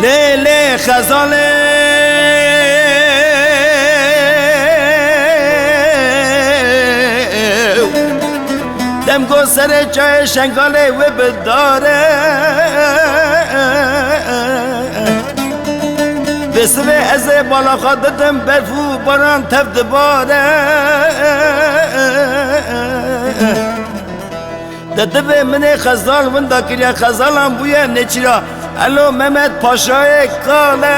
لیلی خزاله دم گو سر چای شنگاله و بداره بسوی از بالا خادتم برفو باران تفت باره دده من خزال وندا کریا خزالم بویا نچرا الو محمد پاشای کاله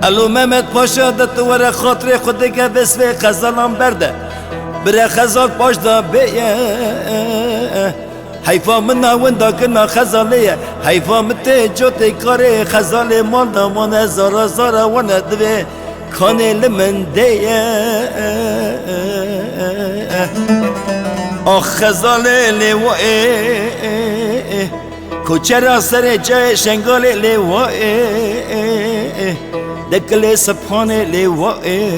الو محمد پاشا دت ور خاطر خود که بسوی خزالم برده بره خزال پاش دا بیه حیفا منا وندا کنا خزالیه حیفا مت جوت کاره خزال مال دامان زارا زارا ونه دوی کانه لمن دیه آخ خزاله لیوائه کوچرا سر جای شنگاله لیوائه دکل سپانه لیوائه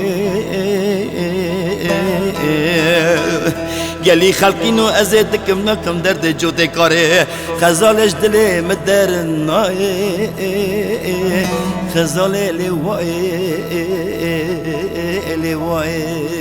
گلی خلقینو از دکم نکم درد جوده کاره خزالش دل مدر نایه خزاله لیوائه لیوائه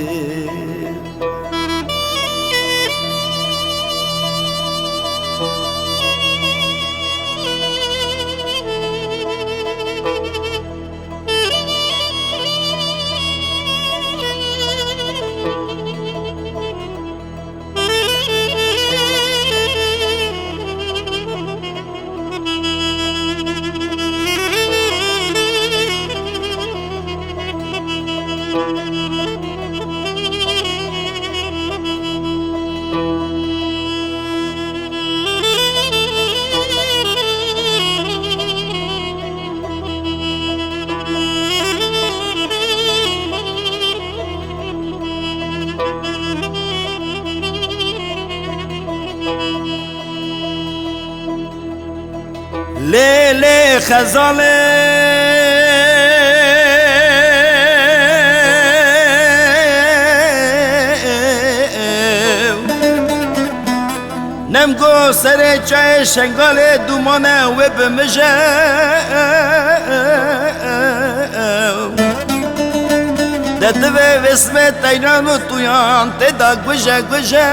لیلی خزاله نمگو سر چای شنگاله دومانه و بمجه ددوه وسمه تیرانو تویان تدا گوشه گوشه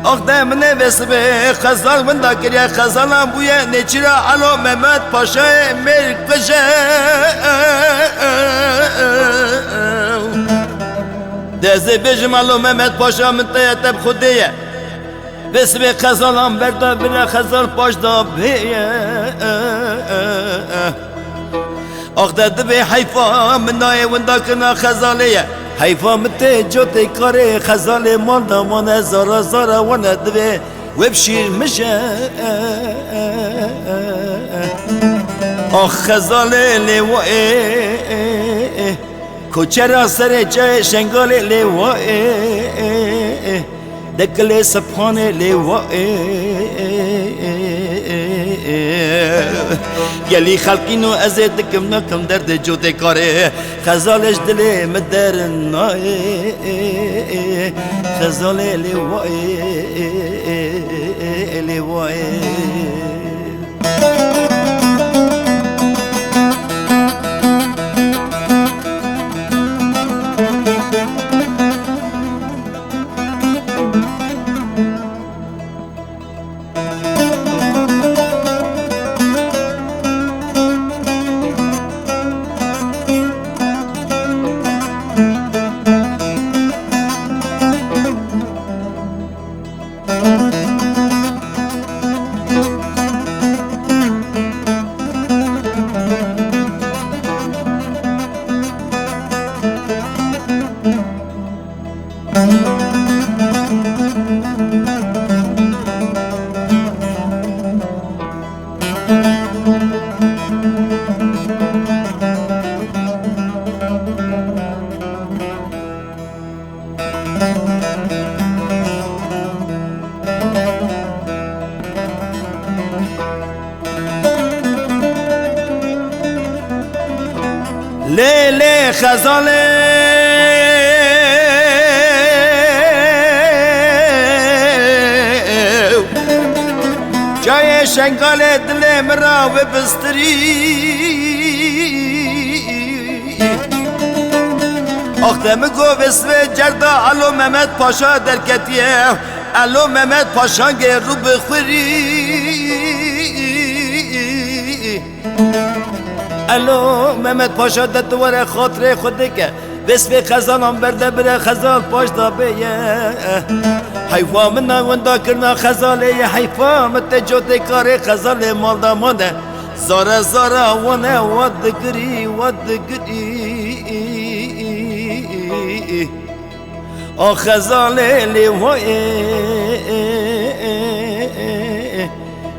آخده منه وسمه خزال وندا کریا خزالم بویا نچرا علو محمد پاشای میر کشه دزه بجم علو محمد پاشا من تیتب خودیه وسمه خزالم بردا بنا خزال پاش دا بیه آخده دبی حیفا منای وندا کنا خزالیه حیفا مت جوت کاره خزال مال دامان زارا زارا ونه دوی وبشیر مشه آخ خزال لیوائه کوچرا سر جای شنگال لیوائه دکل سپان لیوائه گلی خلقینو از دکم نکم درد جوت کاره خزالش دل مدر نایه خزال لیوائه لیوائه لیلی خزاله جای شنگال دل مرا و بستری آختم گو بسو جردا الو محمد پاشا درکتیه الو محمد پاشا گه رو بخوری الو محمد پاشا دتوار خاطر خوده که بسم خزانم برده بره خزال پاش دا بیه حیفا من وندا کرنا خزاله حیفا مت جوت کار خزال مال دامانه زارا زارا ونه ود گری آ خزاله لیوائه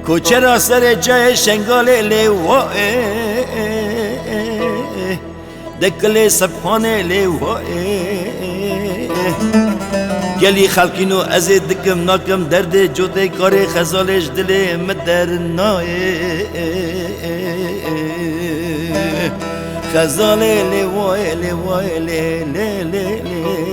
کوچه را سر جای شنگال لیوائه دکل سبحانه لیوائه گلی خلقینو از دکم ناکم درد جوده کار خزالش دل مدر نایه خزاله لیوائه لیوائه لی لی لی لی